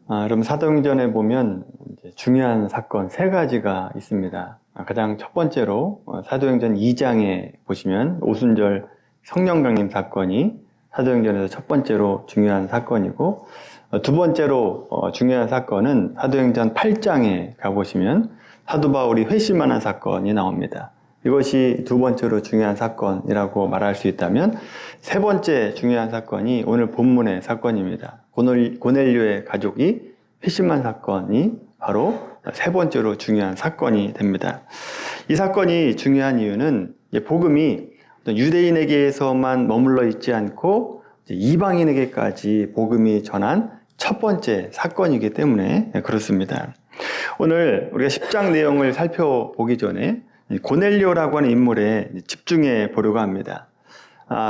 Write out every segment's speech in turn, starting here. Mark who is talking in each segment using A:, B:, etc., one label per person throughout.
A: 여러분 사도행전에 보면 이제 중요한 사건 세 가지가 있습니다. 가장 첫 번째로 사도행전 2장에 보시면 오순절 성령 강림 사건이 사도행전에서 첫 번째로 중요한 사건이고, 두 번째로 중요한 사건은 사도행전 8장에 가보시면 사도 바울이 회심하는 사건이 나옵니다. 이것이 두 번째로 중요한 사건이라고 말할 수 있다면, 세 번째 중요한 사건이 오늘 본문의 사건입니다. 고넬료의 가족이 회심한 사건이 바로 세 번째로 중요한 사건이 됩니다. 이 사건이 중요한 이유는 복음이 유대인에게서만 머물러 있지 않고 이방인에게까지 복음이 전한 첫 번째 사건이기 때문에 그렇습니다. 오늘 우리가 10장 내용을 살펴보기 전에 고넬료라고 하는 인물에 집중해 보려고 합니다.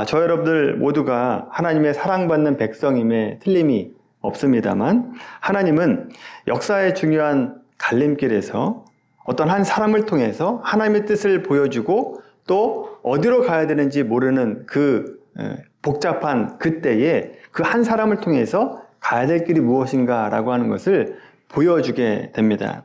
A: 저 여러분들 모두가 하나님의 사랑받는 백성임에 틀림이 없습니다만, 하나님은 역사의 중요한 갈림길에서 어떤 한 사람을 통해서 하나님의 뜻을 보여주고 또 어디로 가야 되는지 모르는 그 복잡한 그때에 그 한 사람을 통해서 가야 될 길이 무엇인가라고 하는 것을 보여주게 됩니다.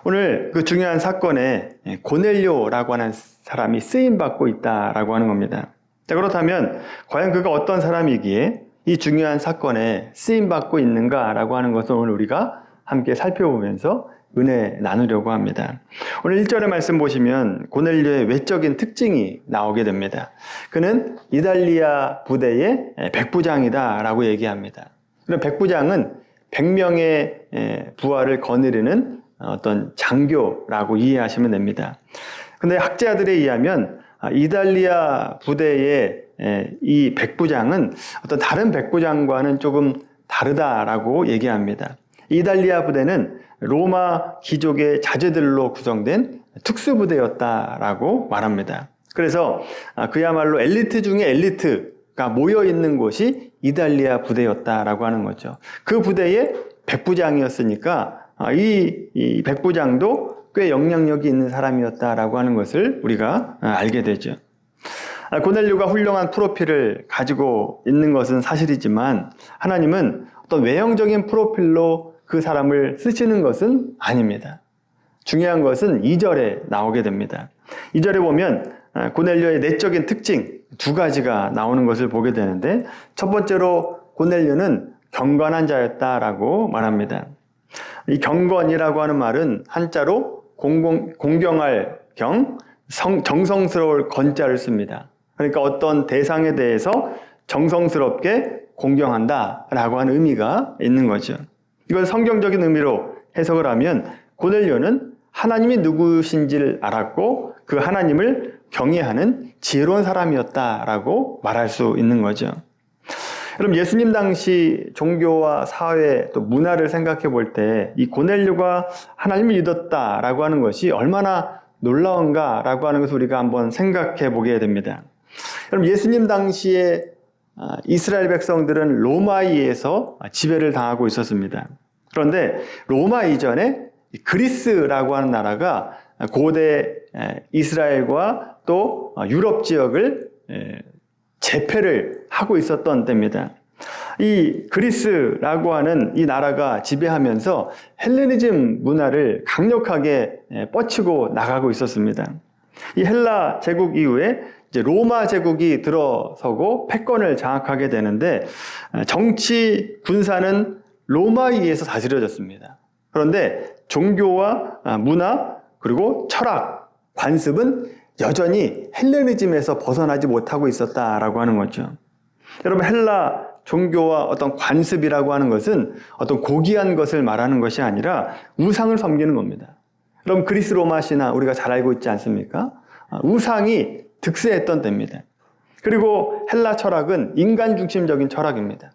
A: 오늘 그 중요한 사건에 고넬료라고 하는 사람이 쓰임받고 있다라고 하는 겁니다. 자, 그렇다면 과연 그가 어떤 사람이기에 이 중요한 사건에 쓰임받고 있는가라고 하는 것을 오늘 우리가 함께 살펴보면서 은혜 나누려고 합니다. 오늘 1절의 말씀 보시면 고넬료의 외적인 특징이 나오게 됩니다. 그는 이달리아 부대의 백부장이다라고 얘기합니다. 그럼 백부장은 100명의 부하를 거느리는 어떤 장교라고 이해하시면 됩니다. 근데 학자들에 의하면 이달리아 부대의 이 백부장은 어떤 다른 백부장과는 조금 다르다라고 얘기합니다. 이달리아 부대는 로마 귀족의 자제들로 구성된 특수부대였다라고 말합니다. 그래서 그야말로 엘리트 중에 엘리트가 모여있는 곳이 이달리아 부대였다라고 하는 거죠. 그 부대의 백부장이었으니까 이 백부장도 꽤 영향력이 있는 사람이었다라고 하는 것을 우리가 알게 되죠. 고넬료가 훌륭한 프로필을 가지고 있는 것은 사실이지만 하나님은 어떤 외형적인 프로필로 그 사람을 쓰시는 것은 아닙니다. 중요한 것은 2절에 나오게 됩니다. 2절에 보면 고넬료의 내적인 특징 두 가지가 나오는 것을 보게 되는데, 첫 번째로 고넬료는 경건한 자였다라고 말합니다. 이 경건이라고 하는 말은 한자로 공경할 경, 정성스러울 건자를 씁니다. 그러니까 어떤 대상에 대해서 정성스럽게 공경한다라고 하는 의미가 있는 거죠. 이건 성경적인 의미로 해석을 하면 고넬료는 하나님이 누구신지를 알았고 그 하나님을 경외하는 지혜로운 사람이었다라고 말할 수 있는 거죠. 여러분, 예수님 당시 종교와 사회 또 문화를 생각해 볼 때 이 고넬료가 하나님을 믿었다라고 하는 것이 얼마나 놀라운가라고 하는 것을 우리가 한번 생각해 보게 됩니다. 여러분, 예수님 당시에 이스라엘 백성들은 로마에 의해서 지배를 당하고 있었습니다. 그런데 로마 이전에 그리스라고 하는 나라가 고대 이스라엘과 또 유럽 지역을 제패를 하고 있었던 때입니다. 이 그리스라고 하는 이 나라가 지배하면서 헬레니즘 문화를 강력하게 뻗치고 나가고 있었습니다. 이 헬라 제국 이후에 이제 로마 제국이 들어서고 패권을 장악하게 되는데, 정치 군사는 로마에 의해서 다스려졌습니다. 그런데 종교와 문화 그리고 철학, 관습은 여전히 헬레니즘에서 벗어나지 못하고 있었다라고 하는 거죠. 여러분, 헬라 종교와 어떤 관습이라고 하는 것은 어떤 고귀한 것을 말하는 것이 아니라 우상을 섬기는 겁니다. 여러분, 그리스 로마 신화 우리가 잘 알고 있지 않습니까? 우상이 득세했던 때입니다. 그리고 헬라 철학은 인간 중심적인 철학입니다.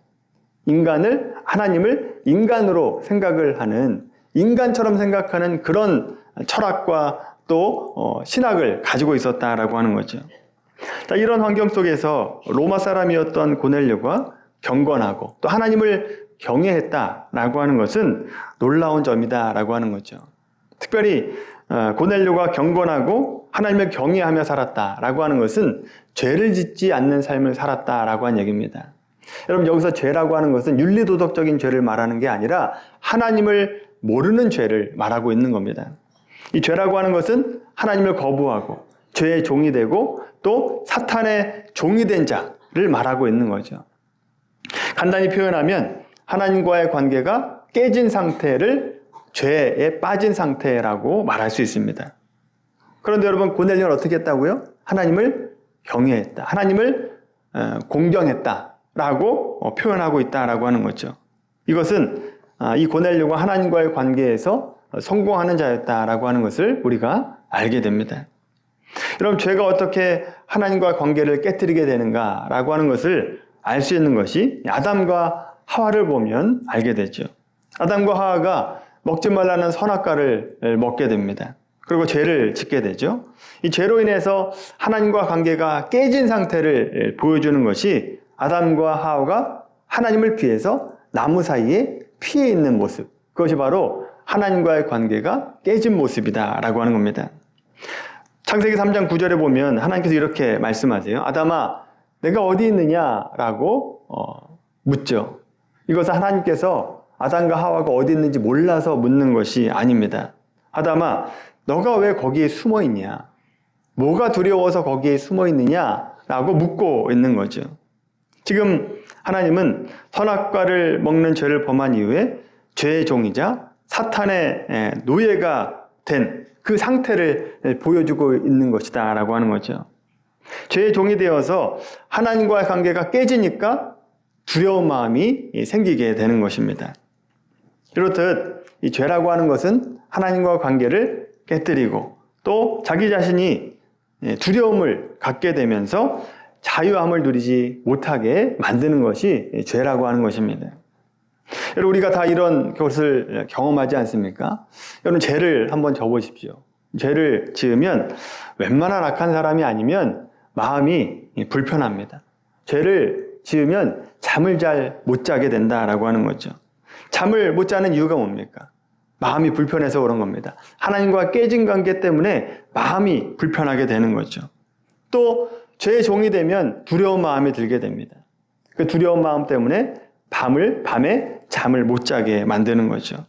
A: 하나님을 인간으로 생각을 하는, 인간처럼 생각하는 그런 철학과 또 신학을 가지고 있었다라고 하는 거죠. 자, 이런 환경 속에서 로마 사람이었던 고넬료가 경건하고 또 하나님을 경외했다라고 하는 것은 놀라운 점이다라고 하는 거죠. 특별히 고넬료가 경건하고 하나님을 경외하며 살았다라고 하는 것은 죄를 짓지 않는 삶을 살았다라고 하는 얘기입니다. 여러분, 여기서 죄라고 하는 것은 윤리도덕적인 죄를 말하는 게 아니라 하나님을 모르는 죄를 말하고 있는 겁니다. 이 죄라고 하는 것은 하나님을 거부하고 죄의 종이 되고 또 사탄의 종이 된 자를 말하고 있는 거죠. 간단히 표현하면 하나님과의 관계가 깨진 상태를 죄에 빠진 상태라고 말할 수 있습니다. 그런데 여러분, 고넬료는 어떻게 했다고요? 하나님을 경외했다. 하나님을 공경했다라고 표현하고 있다라고 하는 거죠. 이것은 이 고넬료가 하나님과의 관계에서 성공하는 자였다라고 하는 것을 우리가 알게 됩니다. 여러분, 죄가 어떻게 하나님과의 관계를 깨뜨리게 되는가라고 하는 것을 알 수 있는 것이 아담과 하와를 보면 알게 되죠. 아담과 하와가 먹지 말라는 선악과를 먹게 됩니다. 그리고 죄를 짓게 되죠. 이 죄로 인해서 하나님과 관계가 깨진 상태를 보여주는 것이 아담과 하와가 하나님을 피해서 나무 사이에 피해 있는 모습, 그것이 바로 하나님과의 관계가 깨진 모습이다라고 하는 겁니다. 창세기 3장 9절에 보면 하나님께서 이렇게 말씀하세요. 아담아, 내가 어디 있느냐라고 묻죠. 이것은 하나님께서 아담과 하와가 어디 있는지 몰라서 묻는 것이 아닙니다. 아담아, 너가 왜 거기에 숨어 있냐? 뭐가 두려워서 거기에 숨어 있느냐라고 묻고 있는 거죠. 지금 하나님은 선악과를 먹는 죄를 범한 이후에 죄의 종이자 사탄의 노예가 된 그 상태를 보여주고 있는 것이다 라고 하는 거죠. 죄의 종이 되어서 하나님과의 관계가 깨지니까 두려운 마음이 생기게 되는 것입니다. 이렇듯 이 죄라고 하는 것은 하나님과의 관계를 깨뜨리고 또 자기 자신이 두려움을 갖게 되면서 자유함을 누리지 못하게 만드는 것이 죄라고 하는 것입니다. 여러분, 우리가 다 이런 것을 경험하지 않습니까? 여러분, 죄를 한번 져보십시오. 죄를 지으면 웬만한 악한 사람이 아니면 마음이 불편합니다. 죄를 지으면 잠을 잘 못 자게 된다라고 하는 거죠. 잠을 못 자는 이유가 뭡니까? 마음이 불편해서 그런 겁니다. 하나님과 깨진 관계 때문에 마음이 불편하게 되는 거죠. 또 죄의 종이 되면 두려운 마음이 들게 됩니다. 그 두려운 마음 때문에 밤에 잠을 못 자게 만드는 거죠.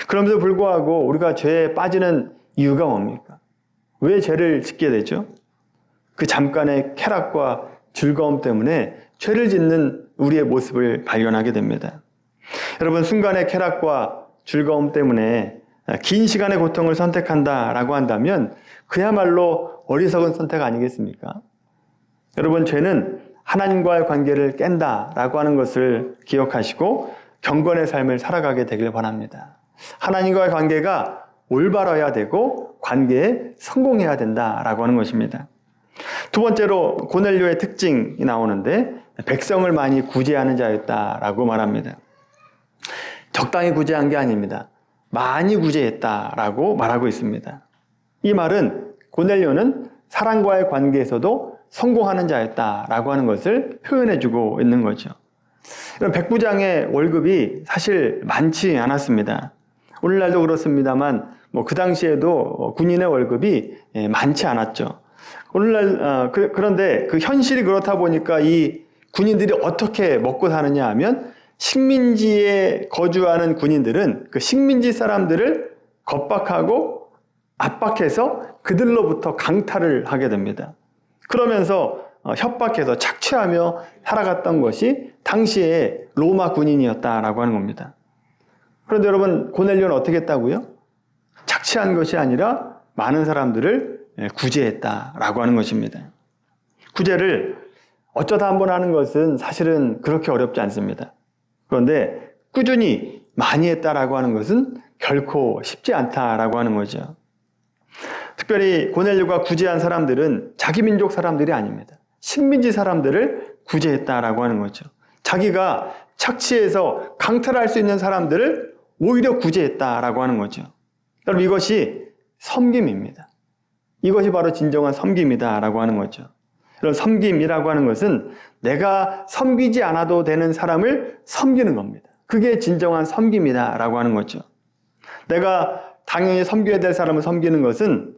A: 그럼에도 불구하고 우리가 죄에 빠지는 이유가 뭡니까? 왜 죄를 짓게 되죠? 그 잠깐의 쾌락과 즐거움 때문에 죄를 짓는 우리의 모습을 발견하게 됩니다. 여러분, 순간의 쾌락과 즐거움 때문에 긴 시간의 고통을 선택한다라고 한다면 그야말로 어리석은 선택 아니겠습니까? 여러분, 죄는 하나님과의 관계를 깬다라고 하는 것을 기억하시고 경건의 삶을 살아가게 되길 바랍니다. 하나님과의 관계가 올바라야 되고 관계에 성공해야 된다라고 하는 것입니다. 두 번째로 고넬료의 특징이 나오는데 백성을 많이 구제하는 자였다라고 말합니다. 적당히 구제한 게 아닙니다. 많이 구제했다라고 말하고 있습니다. 이 말은 고넬료는 사람과의 관계에서도 성공하는 자였다라고 하는 것을 표현해주고 있는 거죠. 이런 백부장의 월급이 사실 많지 않았습니다. 오늘날도 그렇습니다만 그 당시에도 군인의 월급이 많지 않았죠. 오늘날 그런데 그 현실이 그렇다 보니까 이 군인들이 어떻게 먹고 사느냐 하면 식민지에 거주하는 군인들은 그 식민지 사람들을 겁박하고 압박해서 그들로부터 강탈을 하게 됩니다. 그러면서 협박해서 착취하며 살아갔던 것이 당시에 로마 군인이었다라고 하는 겁니다. 그런데 여러분, 고넬료는 어떻게 했다고요? 착취한 것이 아니라 많은 사람들을 구제했다라고 하는 것입니다. 구제를 어쩌다 한번 하는 것은 사실은 그렇게 어렵지 않습니다. 그런데 꾸준히 많이 했다라고 하는 것은 결코 쉽지 않다라고 하는 거죠. 특별히 고넬료가 구제한 사람들은 자기 민족 사람들이 아닙니다. 식민지 사람들을 구제했다라고 하는 거죠. 자기가 착취해서 강탈할 수 있는 사람들을 오히려 구제했다라고 하는 거죠. 여러분, 이것이 섬김입니다. 이것이 바로 진정한 섬김이다라고 하는 거죠. 여러분, 섬김이라고 하는 것은 내가 섬기지 않아도 되는 사람을 섬기는 겁니다. 그게 진정한 섬김이다라고 하는 거죠. 내가 당연히 섬겨야 될 사람을 섬기는 것은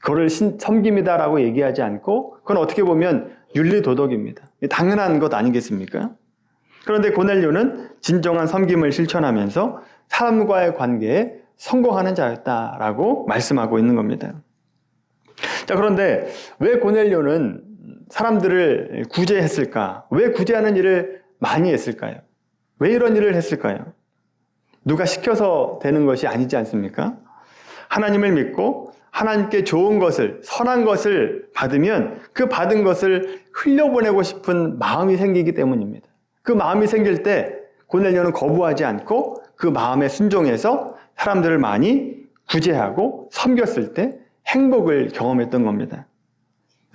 A: 그걸 섬김이다라고 얘기하지 않고 그건 어떻게 보면 윤리 도덕입니다. 당연한 것 아니겠습니까? 그런데 고넬료는 진정한 섬김을 실천하면서 사람과의 관계에 성공하는 자였다라고 말씀하고 있는 겁니다. 자, 그런데 왜 고넬료는 사람들을 구제했을까? 왜 구제하는 일을 많이 했을까요? 왜 이런 일을 했을까요? 누가 시켜서 되는 것이 아니지 않습니까? 하나님을 믿고 하나님께 좋은 것을, 선한 것을 받으면 그 받은 것을 흘려보내고 싶은 마음이 생기기 때문입니다. 그 마음이 생길 때 고넬료는 거부하지 않고 그 마음에 순종해서 사람들을 많이 구제하고 섬겼을 때 행복을 경험했던 겁니다.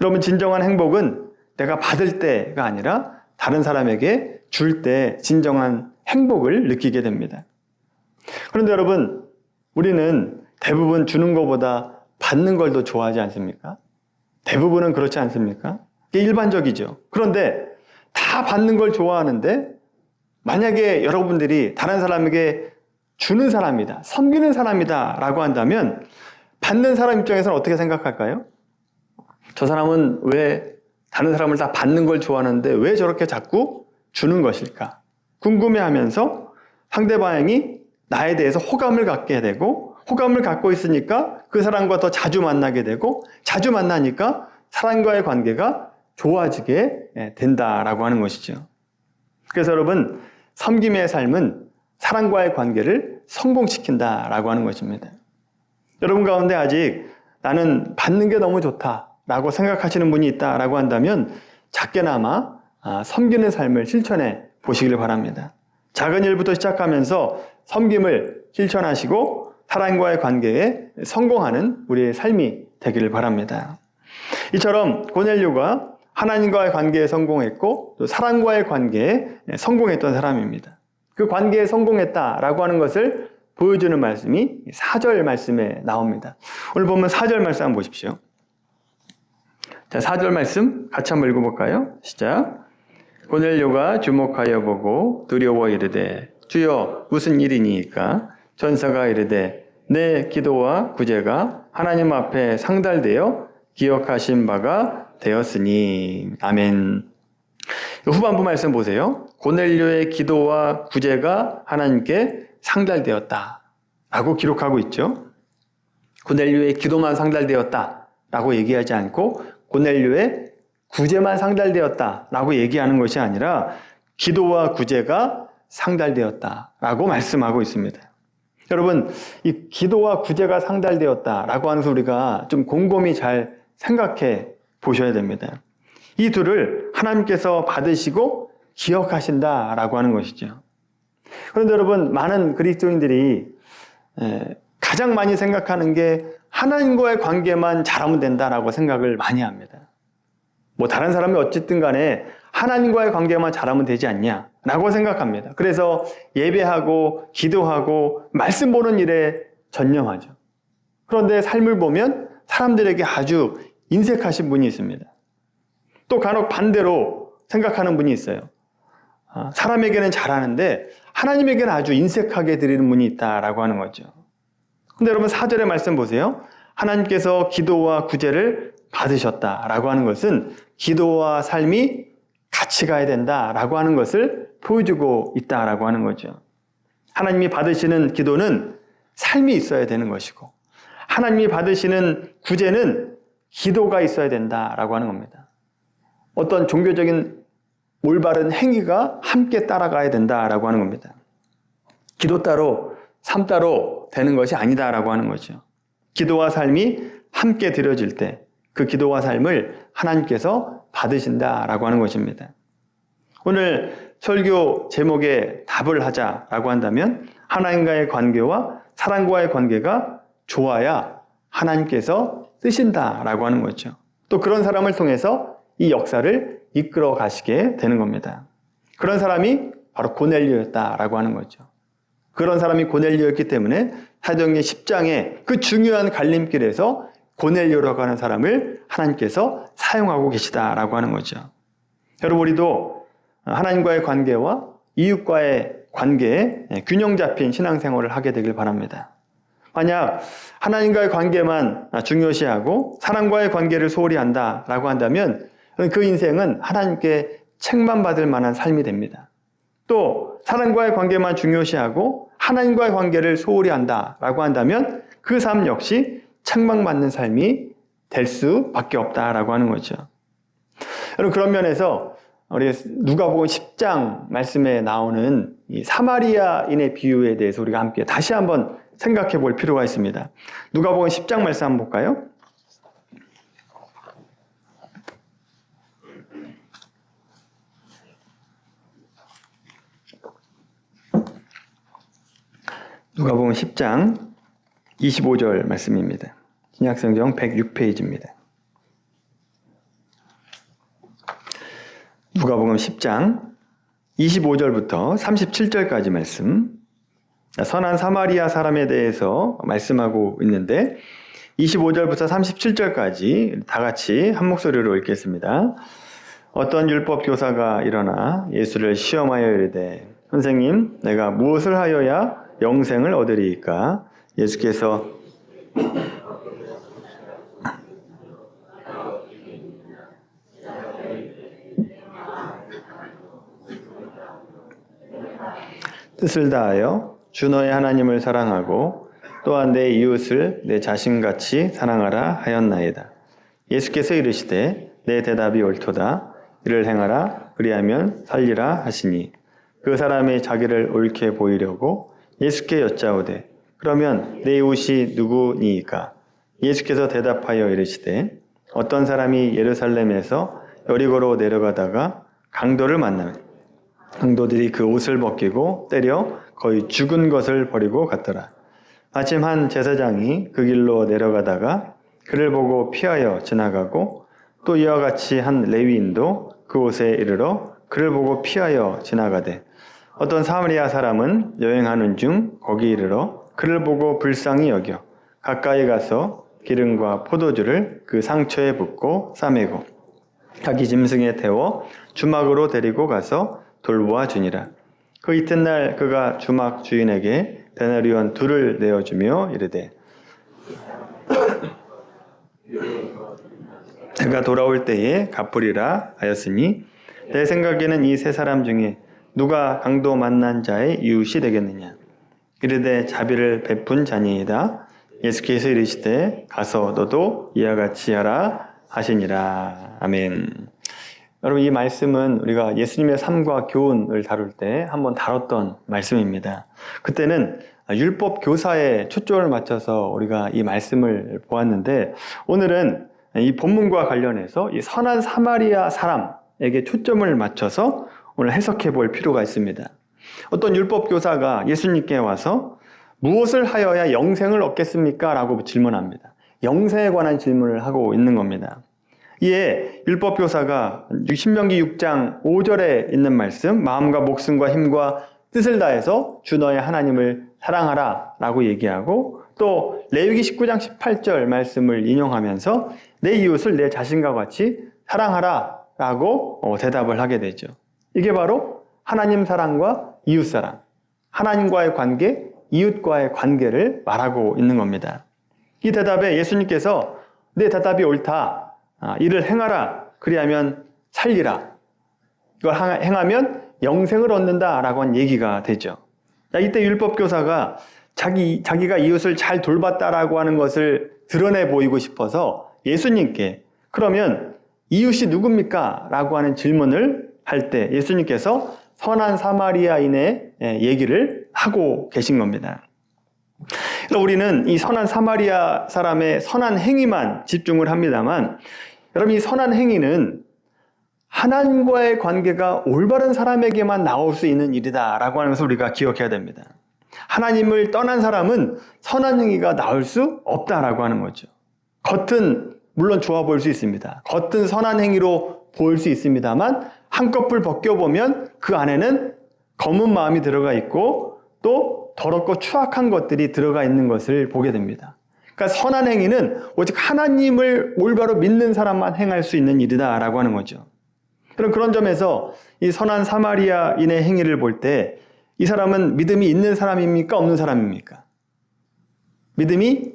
A: 여러분, 진정한 행복은 내가 받을 때가 아니라 다른 사람에게 줄 때 진정한 행복을 느끼게 됩니다. 그런데 여러분, 우리는 대부분 주는 것보다 받는 걸 더 좋아하지 않습니까? 대부분은 그렇지 않습니까? 이게 일반적이죠. 그런데 다 받는 걸 좋아하는데 만약에 여러분들이 다른 사람에게 주는 사람이다, 섬기는 사람이다 라고 한다면 받는 사람 입장에서는 어떻게 생각할까요? 저 사람은 왜 다른 사람을 다 받는 걸 좋아하는데 왜 저렇게 자꾸 주는 것일까? 궁금해하면서 상대방이 나에 대해서 호감을 갖게 되고, 호감을 갖고 있으니까 그 사람과 더 자주 만나게 되고, 자주 만나니까 사람과의 관계가 좋아지게 된다라고 하는 것이죠. 그래서 여러분, 섬김의 삶은 사람과의 관계를 성공시킨다라고 하는 것입니다. 여러분 가운데 아직 나는 받는 게 너무 좋다라고 생각하시는 분이 있다라고 한다면 작게나마 섬기는 삶을 실천해 보시길 바랍니다. 작은 일부터 시작하면서 섬김을 실천하시고 사람과의 관계에 성공하는 우리의 삶이 되기를 바랍니다. 이처럼 고넬료가 하나님과의 관계에 성공했고 또 사람과의 관계에 성공했던 사람입니다. 그 관계에 성공했다라고 하는 것을 보여주는 말씀이 4절 말씀에 나옵니다. 오늘 보면 4절 말씀 한번 보십시오. 자, 4절 말씀 같이 한번 읽어볼까요? 시작. 고넬료가 주목하여 보고 두려워 이르되 주여 무슨 일이니까? 전사가 이르되 내 기도와 구제가 하나님 앞에 상달되어 기억하신 바가 되었으니. 아멘. 후반부 말씀 보세요. 고넬료의 기도와 구제가 하나님께 상달되었다 라고 기록하고 있죠. 고넬료의 기도만 상달되었다 라고 얘기하지 않고 고넬료의 구제만 상달되었다 라고 얘기하는 것이 아니라 기도와 구제가 상달되었다 라고 말씀하고 있습니다. 여러분, 이 기도와 구제가 상달되었다 라고 하는 소리가 좀 곰곰이 잘 생각해 보셔야 됩니다. 이 둘을 하나님께서 받으시고 기억하신다 라고 하는 것이죠. 그런데 여러분, 많은 그리스도인들이 가장 많이 생각하는 게 하나님과의 관계만 잘하면 된다라고 생각을 많이 합니다. 뭐 다른 사람이 어쨌든 간에 하나님과의 관계만 잘하면 되지 않냐라고 생각합니다. 그래서 예배하고 기도하고 말씀 보는 일에 전념하죠. 그런데 삶을 보면 사람들에게 아주 인색하신 분이 있습니다. 또 간혹 반대로 생각하는 분이 있어요. 사람에게는 잘하는데 하나님에게는 아주 인색하게 드리는 분이 있다라고 하는 거죠. 근데 여러분 4절의 말씀 보세요. 하나님께서 기도와 구제를 받으셨다라고 하는 것은 기도와 삶이 같이 가야 된다라고 하는 것을 보여주고 있다라고 하는 거죠. 하나님이 받으시는 기도는 삶이 있어야 되는 것이고 하나님이 받으시는 구제는 기도가 있어야 된다라고 하는 겁니다. 어떤 종교적인 올바른 행위가 함께 따라가야 된다라고 하는 겁니다. 기도 따로 삶 따로 되는 것이 아니다라고 하는 거죠. 기도와 삶이 함께 드려질 때 그 기도와 삶을 하나님께서 받으신다라고 하는 것입니다. 오늘 설교 제목에 답을 하자라고 한다면 하나님과의 관계와 사람과의 관계가 좋아야 하나님께서 쓰신다라고 하는 거죠. 또 그런 사람을 통해서 이 역사를 이끌어 가시게 되는 겁니다. 그런 사람이 바로 고넬료였다라고 하는 거죠. 그런 사람이 고넬료였기 때문에 사도행전 10장의 그 중요한 갈림길에서 고넬료라고 하는 사람을 하나님께서 사용하고 계시다라고 하는 거죠. 여러분, 우리도 하나님과의 관계와 이웃과의 관계에 균형 잡힌 신앙생활을 하게 되길 바랍니다. 만약 하나님과의 관계만 중요시하고 사람과의 관계를 소홀히 한다라고 한다면 그 인생은 하나님께 책망받을 만한 삶이 됩니다. 또 사람과의 관계만 중요시하고 하나님과의 관계를 소홀히 한다라고 한다면 그 삶 역시 책망받는 삶이 될 수밖에 없다라고 하는 거죠. 여러분, 그런 면에서 우리 누가복음 10장 말씀에 나오는 이 사마리아인의 비유에 대해서 우리가 함께 다시 한번 생각해 볼 필요가 있습니다. 누가복음 10장 말씀 한번 볼까요? 누가복음 10장 25절 말씀입니다. 신약성경 106페이지입니다. 누가복음 10장 25절부터 37절까지 말씀. 선한 사마리아 사람에 대해서 말씀하고 있는데 25절부터 37절까지 다 같이 한 목소리로 읽겠습니다. 어떤 율법 교사가 일어나 예수를 시험하여 이르되 선생님, 내가 무엇을 하여야 영생을 얻으리이까? 예수께서 뜻을 다하여 주 너의 하나님을 사랑하고 또한 내 이웃을 내 자신같이 사랑하라 하였나이다. 예수께서 이르시되 내 대답이 옳도다. 이를 행하라. 그리하면 살리라 하시니 그 사람이 자기를 옳게 보이려고 예수께 여짜오되 그러면 내 이웃이 누구니이까? 예수께서 대답하여 이르시되 어떤 사람이 예루살렘에서 여리고로 내려가다가 강도를 만나면 강도들이 그 옷을 벗기고 때려 거의 죽은 것을 버리고 갔더라. 마침 한 제사장이 그 길로 내려가다가 그를 보고 피하여 지나가고 또 이와 같이 한 레위인도 그 옷에 이르러 그를 보고 피하여 지나가되 어떤 사마리아 사람은 여행하는 중 거기 이르러 그를 보고 불쌍히 여겨 가까이 가서 기름과 포도주를 그 상처에 붓고 싸매고 자기 짐승에 태워 주막으로 데리고 가서 돌보아 주니라. 그 이튿날 그가 주막 주인에게 데나리온 2를 내어주며 이르되 내가 돌아올 때에 갚으리라 하였으니 내 생각에는 이 세 사람 중에 누가 강도 만난 자의 이웃이 되겠느냐? 이르되 자비를 베푼 자니이다. 예수께서 이르시되 가서 너도 이와 같이 하라 하시니라. 아멘. 여러분, 이 말씀은 우리가 예수님의 삶과 교훈을 다룰 때 한번 다뤘던 말씀입니다. 그때는 율법 교사에 초점을 맞춰서 우리가 이 말씀을 보았는데 오늘은 이 본문과 관련해서 이 선한 사마리아 사람에게 초점을 맞춰서 오늘 해석해 볼 필요가 있습니다. 어떤 율법 교사가 예수님께 와서 무엇을 하여야 영생을 얻겠습니까? 라고 질문합니다. 영생에 관한 질문을 하고 있는 겁니다. 이에 율법 교사가 신명기 6장 5절에 있는 말씀 마음과 목숨과 힘과 뜻을 다해서 주 너의 하나님을 사랑하라 라고 얘기하고 또 레위기 19장 18절 말씀을 인용하면서 내 이웃을 내 자신과 같이 사랑하라 라고 대답을 하게 되죠. 이게 바로 하나님 사랑과 이웃 사랑, 하나님과의 관계, 이웃과의 관계를 말하고 있는 겁니다. 이 대답에 예수님께서 내 대답이 옳다. 이를 행하라. 그리하면 살리라. 이걸 행하면 영생을 얻는다라고 한 얘기가 되죠. 이때 율법교사가 자기가 이웃을 잘 돌봤다라고 하는 것을 드러내 보이고 싶어서 예수님께 그러면 이웃이 누굽니까? 라고 하는 질문을 할 때 예수님께서 선한 사마리아인의 얘기를 하고 계신 겁니다. 우리는 이 선한 사마리아 사람의 선한 행위만 집중을 합니다만 여러분, 이 선한 행위는 하나님과의 관계가 올바른 사람에게만 나올 수 있는 일이다라고 하는 것을 우리가 기억해야 됩니다. 하나님을 떠난 사람은 선한 행위가 나올 수 없다라고 하는 거죠. 겉은 물론 좋아 보일 수 있습니다. 겉은 선한 행위로 보일 수 있습니다만 한꺼풀 벗겨보면 그 안에는 검은 마음이 들어가 있고 또 더럽고 추악한 것들이 들어가 있는 것을 보게 됩니다. 그러니까 선한 행위는 오직 하나님을 올바로 믿는 사람만 행할 수 있는 일이다라고 하는 거죠. 그런 점에서 이 선한 사마리아인의 행위를 볼 때 이 사람은 믿음이 있는 사람입니까? 없는 사람입니까? 믿음이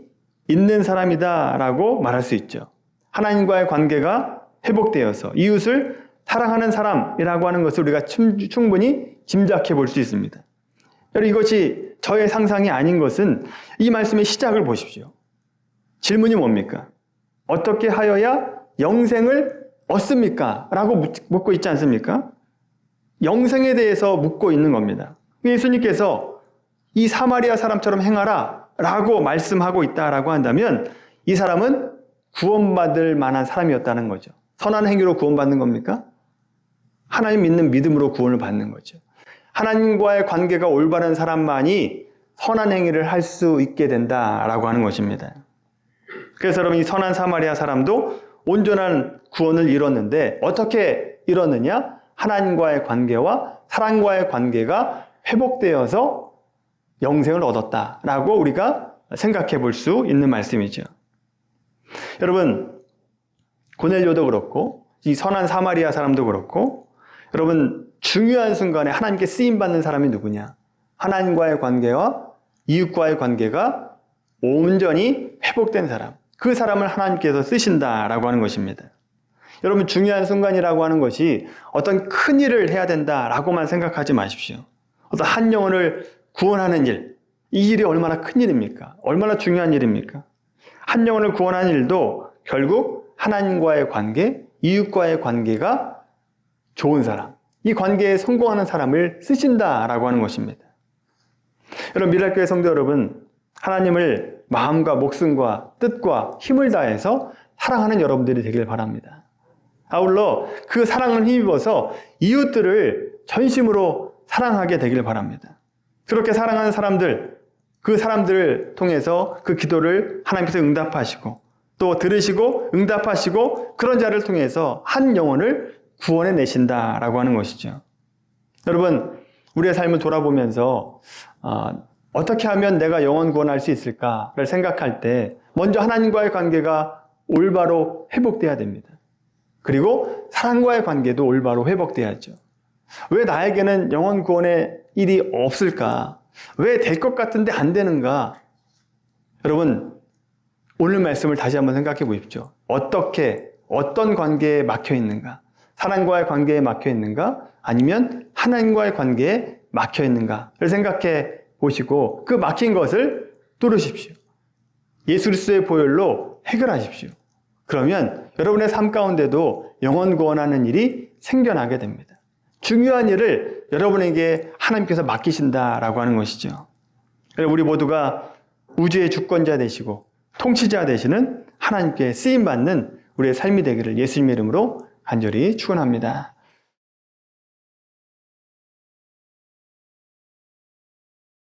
A: 있는 사람이다라고 말할 수 있죠. 하나님과의 관계가 회복되어서 이웃을 사랑하는 사람이라고 하는 것을 우리가 충분히 짐작해 볼 수 있습니다. 여러분, 이것이 저의 상상이 아닌 것은 이 말씀의 시작을 보십시오. 질문이 뭡니까? 어떻게 하여야 영생을 얻습니까? 라고 묻고 있지 않습니까? 영생에 대해서 묻고 있는 겁니다. 예수님께서 이 사마리아 사람처럼 행하라 라고 말씀하고 있다라고 한다면 이 사람은 구원받을 만한 사람이었다는 거죠. 선한 행위로 구원받는 겁니까? 하나님 믿는 믿음으로 구원을 받는 거죠. 하나님과의 관계가 올바른 사람만이 선한 행위를 할 수 있게 된다라고 하는 것입니다. 그래서 여러분, 이 선한 사마리아 사람도 온전한 구원을 이뤘는데 어떻게 이뤘느냐? 하나님과의 관계와 사랑과의 관계가 회복되어서 영생을 얻었다라고 우리가 생각해 볼 수 있는 말씀이죠. 여러분, 고넬료도 그렇고 이 선한 사마리아 사람도 그렇고 여러분, 중요한 순간에 하나님께 쓰임받는 사람이 누구냐? 하나님과의 관계와 이웃과의 관계가 온전히 회복된 사람, 그 사람을 하나님께서 쓰신다라고 하는 것입니다. 여러분, 중요한 순간이라고 하는 것이 어떤 큰 일을 해야 된다라고만 생각하지 마십시오. 어떤 한 영혼을 구원하는 일, 이 일이 얼마나 큰 일입니까? 얼마나 중요한 일입니까? 한 영혼을 구원하는 일도 결국 하나님과의 관계, 이웃과의 관계가 좋은 사람, 이 관계에 성공하는 사람을 쓰신다라고 하는 것입니다. 여러분, 미랄교회 성도 여러분, 하나님을 마음과 목숨과 뜻과 힘을 다해서 사랑하는 여러분들이 되길 바랍니다. 아울러 그 사랑을 힘입어서 이웃들을 전심으로 사랑하게 되길 바랍니다. 그렇게 사랑하는 사람들, 그 사람들을 통해서 그 기도를 하나님께서 응답하시고 또 들으시고 응답하시고 그런 자를 통해서 한 영혼을 구원해 내신다라고 하는 것이죠. 여러분, 우리의 삶을 돌아보면서 어떻게 하면 내가 영혼 구원할 수 있을까를 생각할 때 먼저 하나님과의 관계가 올바로 회복돼야 됩니다. 그리고 사랑과의 관계도 올바로 회복돼야죠. 왜 나에게는 영혼 구원의 일이 없을까? 왜 될 것 같은데 안 되는가? 여러분, 오늘 말씀을 다시 한번 생각해 보십시오. 어떤 관계에 막혀 있는가? 사랑과의 관계에 막혀 있는가? 아니면 하나님과의 관계에 막혀 있는가를 생각해 보시고 그 막힌 것을 뚫으십시오. 예수 그리스도의 보혈로 해결하십시오. 그러면 여러분의 삶 가운데도 영혼 구원하는 일이 생겨나게 됩니다. 중요한 일을 여러분에게 하나님께서 맡기신다라고 하는 것이죠. 우리 모두가 우주의 주권자 되시고 통치자 되시는 하나님께 쓰임받는 우리의 삶이 되기를 예수님의 이름으로 간절히 축원합니다.